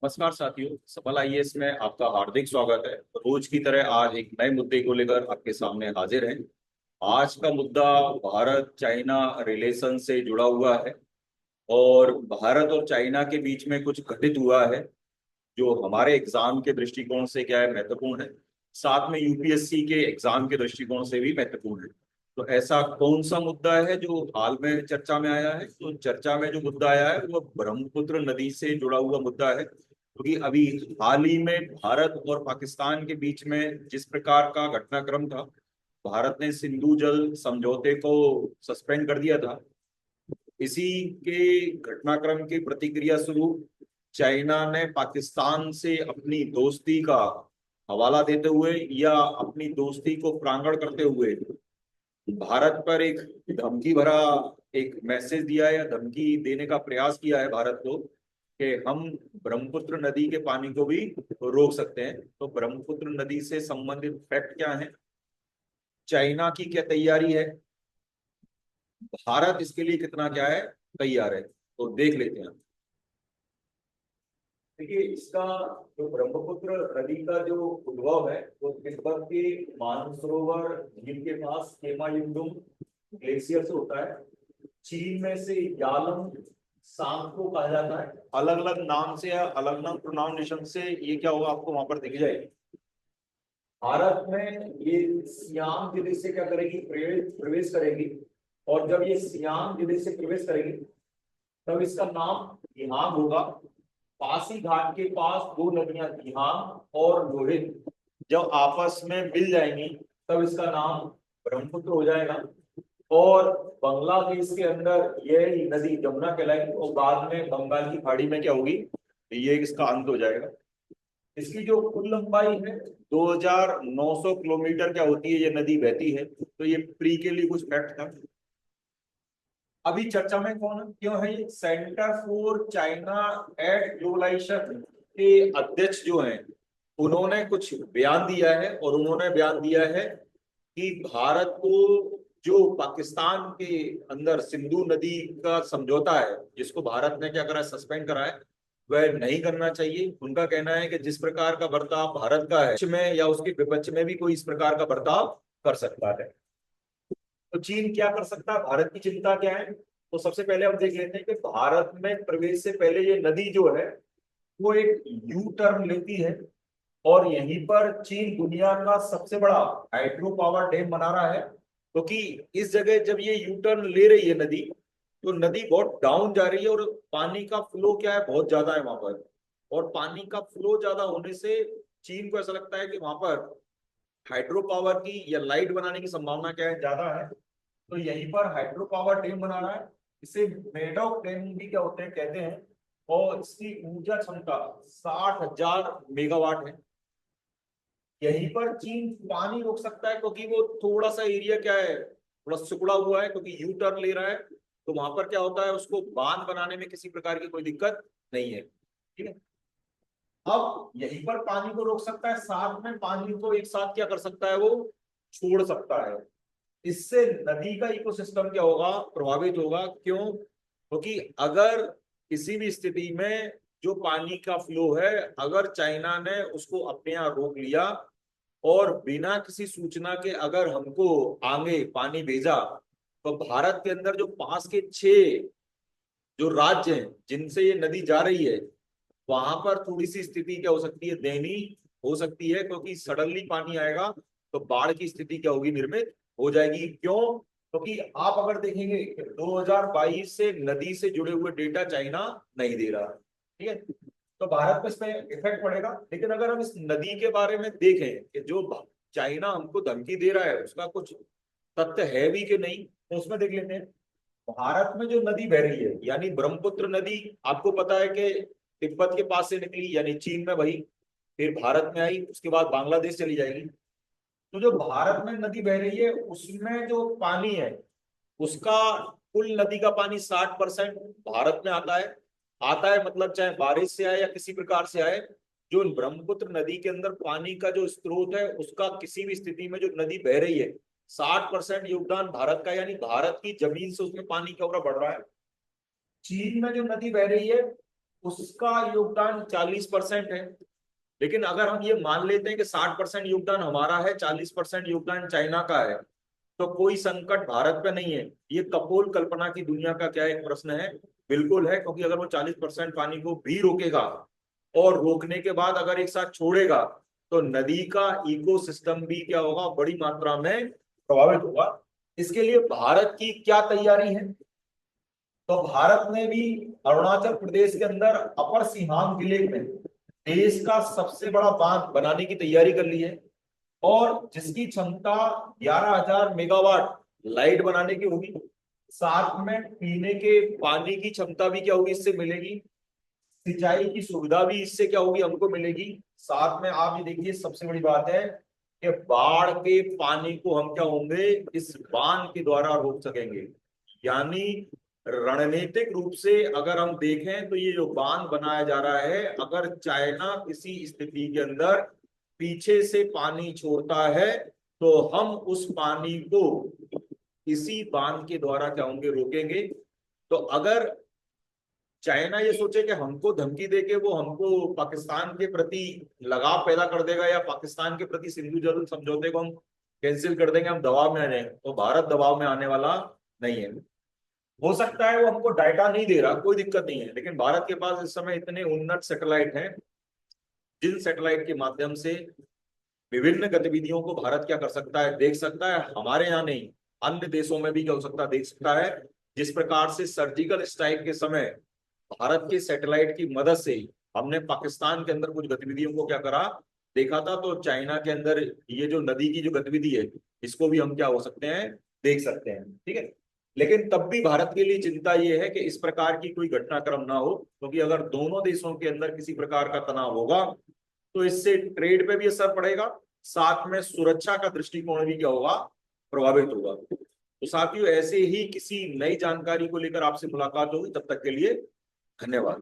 नमस्कार साथियों, सफल आईएएस में आपका हार्दिक स्वागत है। रोज की तरह आज एक नए मुद्दे को लेकर आपके सामने हाजिर हैं। आज का मुद्दा भारत चाइना रिलेशन से जुड़ा हुआ है और भारत और चाइना के बीच में कुछ घटित हुआ है जो हमारे एग्जाम के दृष्टिकोण से क्या है महत्वपूर्ण है, साथ में यूपीएससी के एग्जाम के दृष्टिकोण से भी महत्वपूर्ण है। तो ऐसा कौन सा मुद्दा है जो हाल में चर्चा में आया है? तो चर्चा में जो मुद्दा आया है वो ब्रह्मपुत्र नदी से जुड़ा हुआ मुद्दा है, क्योंकि अभी हाल ही में भारत और पाकिस्तान के बीच में जिस प्रकार का घटनाक्रम था, भारत ने सिंधु जल समझौते को सस्पेंड कर दिया था। इसी के घटनाक्रम की प्रतिक्रिया स्वरूप चाइना ने पाकिस्तान से अपनी दोस्ती का हवाला देते हुए या अपनी दोस्ती को प्रांगण करते हुए भारत पर एक धमकी भरा एक मैसेज दिया है या धमकी देने का प्रयास किया है भारत को कि हम ब्रह्मपुत्र नदी के पानी को भी रोक सकते हैं। तो ब्रह्मपुत्र नदी से संबंधित फैक्ट क्या है, चाइना की क्या तैयारी है, भारत इसके लिए कितना क्या है तैयार है, तो देख लेते हैं। देखिए, इसका जो ब्रह्मपुत्र नदी का जो उद्भव है वो तिब्बत के मानसरोवर झील के पास हेमायुंडुम ग्लेशियर से होता है। चीन में से यालम सांग को कहा जाता है, अलग अलग नाम से या अलग अलग प्रोनाउंसिएशन से ये क्या होगा आपको वहां पर दिख जाएगा। भारत में ये सियांग जिले से क्या करेगी, प्रवेश करेगी। और जब ये सियांग जिले से प्रवेश करेगी तब इसका नाम दिहांग होगा। पासी घाट के पास दो नदियां दिहांग और लोहित जब आपस में मिल जाएंगी तब इसका नाम ब्रह्मपुत्र हो जाएगा। और बांग्लादेश के अंदर यह नदी जमुना कहलाएगी और बाद में बंगाल की खाड़ी में क्या होगी, ये इसका अंत हो जाएगा। इसकी जो कुल लंबाई है 2900 किलोमीटर क्या होती है, ये नदी बहती है। तो ये प्री के लिए कुछ फैक्ट था। अभी चर्चा में कौन क्यों है, ये centre for China at globalisation के अध्यक्ष जो हैं उन्होंने कुछ बयान दिया है और उन्होंने बयान दिया है कि भारत को जो पाकिस्तान के अंदर सिंधु नदी का समझौता है जिसको भारत ने क्या करा है, सस्पेंड करा है, वह नहीं करना चाहिए। उनका कहना है कि जिस प्रकार का बर्ताव भारत का है, पक्ष में या उसके विपक्ष में भी कोई इस प्रकार का बर्ताव कर सकता है। तो चीन क्या कर सकता है, भारत की चिंता क्या है? तो सबसे पहले हम देख लेते हैं कि भारत में प्रवेश से पहले ये नदी जो है वो एक यू टर्न लेती है और यहीं पर चीन दुनिया का सबसे बड़ा हाइड्रो पावर डैम बना रहा है, क्योंकि इस जगह जब ये यू टर्न ले रही है नदी, तो नदी बहुत डाउन जा रही है और पानी का फ्लो क्या है, बहुत ज्यादा है वहां पर। और पानी का फ्लो ज्यादा होने से चीन को ऐसा लगता है कि वहां पर हाइड्रो पावर की या लाइट बनाने की संभावना क्या है, ज्यादा है। तो यहीं पर हाइड्रो पावर डैम बना रहा है। इसे मेडॉक डैम भी क्या होते हैं कहते हैं। और इसकी ऊर्जा क्षमता 60,000 मेगावाट है। यहीं पर चीन पानी रोक सकता है क्योंकि वो थोड़ा सा एरिया क्या है, थोड़ा सिकुड़ा हुआ है, क्योंकि यू टर्न ले रहा है। तो वहां पर क्या होता है, उसको बांध बनाने में किसी प्रकार की कोई दिक्कत नहीं है। ठीक है, अब यहीं पर पानी को रोक सकता है, साथ में पानी को एक साथ क्या कर सकता है, वो छोड़ सकता है। इससे नदी का इकोसिस्टम क्या होगा, प्रभावित होगा। क्यों? क्योंकि अगर किसी भी स्थिति में जो पानी का फ्लो है, अगर चाइना ने उसको अपने यहाँ रोक लिया और बिना किसी सूचना के अगर हमको आगे पानी भेजा, तो भारत के अंदर जो पास के 6 जो राज्य हैं जिनसे ये नदी जा रही है, वहां पर थोड़ी सी स्थिति क्या हो सकती है, दयनीय हो सकती है। क्योंकि सडनली पानी आएगा तो बाढ़ की स्थिति क्या होगी, निर्मित हो जाएगी। क्यों? क्योंकि आप अगर देखेंगे कि 2022 से नदी से जुड़े हुए डेटा चाइना नहीं दे रहा। ठीक है, तो भारत पे इस पे इफेक्ट पड़ेगा। लेकिन अगर हम इस नदी के बारे में देखें कि जो चाइना हमको धमकी दे रहा है उसका कुछ तथ्य है भी कि नहीं, तो उसमें देख लेते हैं। भारत में जो नदी बह रही है यानी ब्रह्मपुत्र नदी, आपको पता है कि तिब्बत के पास से निकली यानी चीन में बही, फिर भारत में आई, उसके बाद बांग्लादेश चली जाएगी। तो जो भारत में नदी बह रही है उसमें जो पानी है उसका कुल नदी का पानी 60% भारत में आता है। आता है मतलब चाहे बारिश से आए या किसी प्रकार से आए, जो ब्रह्मपुत्र नदी के अंदर पानी का जो स्रोत है उसका किसी भी स्थिति में जो नदी बह रही है 60% योगदान भारत का, यानी भारत की जमीन से उसमें पानी क्या हो रहा, बढ़ रहा है। चीन में जो नदी बह रही है उसका योगदान 40% है। लेकिन अगर हम ये मान लेते हैं कि 60% योगदान हमारा है, 40% योगदान चाइना का है, तो कोई संकट भारत पे नहीं है। ये कपोल कल्पना की दुनिया का क्या एक प्रश्न है? बिल्कुल है, क्योंकि अगर वो 40% पानी को भी रोकेगा और रोकने के बाद अगर एक साथ छोड़ेगा तो नदी का इकोसिस्टम भी क्या होगा, बड़ी मात्रा में प्रभावित होगा। इसके लिए भारत की क्या तैयारी है? तो भारत ने भी अरुणाचल प्रदेश के अंदर अपर सिंहांग जिले में देश का सबसे बड़ा बांध बनाने की तैयारी कर ली है, और जिसकी क्षमता 11,000 मेगावाट लाइट बनाने की होगी। साथ में पीने के पानी की क्षमता भी क्या होगी, इससे मिलेगी। सिंचाई की सुविधा भी इससे क्या होगी, हमको मिलेगी। साथ में आप ये देखिए, सबसे बड़ी बात है कि बाढ़ के पानी को हम क्या होंगे, इस बांध के द्वारा रोक सकेंगे। यानी रणनीतिक रूप से अगर हम देखें तो ये जो बांध बनाया जा रहा है, अगर चाइना किसी स्थिति के अंदर पीछे से पानी छोड़ता है तो हम उस पानी को इसी बांध के द्वारा क्या होंगे, रोकेंगे। तो अगर चाइना ये सोचे कि हमको धमकी देके वो हमको पाकिस्तान के प्रति लगाव पैदा कर देगा, या पाकिस्तान के प्रति सिंधु जल समझौते को हम कैंसिल कर देंगे, हम दबाव में आ जाएंगे, तो भारत दबाव में आने वाला नहीं है। हो सकता है वो हमको डाटा नहीं दे रहा, कोई दिक्कत नहीं है, लेकिन भारत के पास इस समय इतने उन्नत सैटेलाइट हैं, जिन सैटेलाइट के माध्यम से विभिन्न गतिविधियों को भारत क्या कर सकता है, देख सकता है। हमारे यहाँ नहीं, अन्य देशों में भी क्या हो सकता है, देख सकता है। जिस प्रकार से सर्जिकल स्ट्राइक के समय भारत के सैटेलाइट की मदद से हमने पाकिस्तान के अंदर कुछ गतिविधियों को क्या करा, देखा था, तो चाइना के अंदर ये जो नदी की जो गतिविधि है, इसको भी हम क्या हो सकते हैं, देख सकते हैं। ठीक है, लेकिन तब भी भारत के लिए चिंता ये है कि इस प्रकार की कोई घटनाक्रम ना हो, क्योंकि अगर दोनों देशों के अंदर किसी प्रकार का तनाव होगा तो इससे ट्रेड पे भी असर पड़ेगा, साथ में सुरक्षा का दृष्टिकोण भी क्या होगा, प्रभावित होगा। तो साथियों, ऐसे ही किसी नई जानकारी को लेकर आपसे मुलाकात होगी, तब तक के लिए धन्यवाद।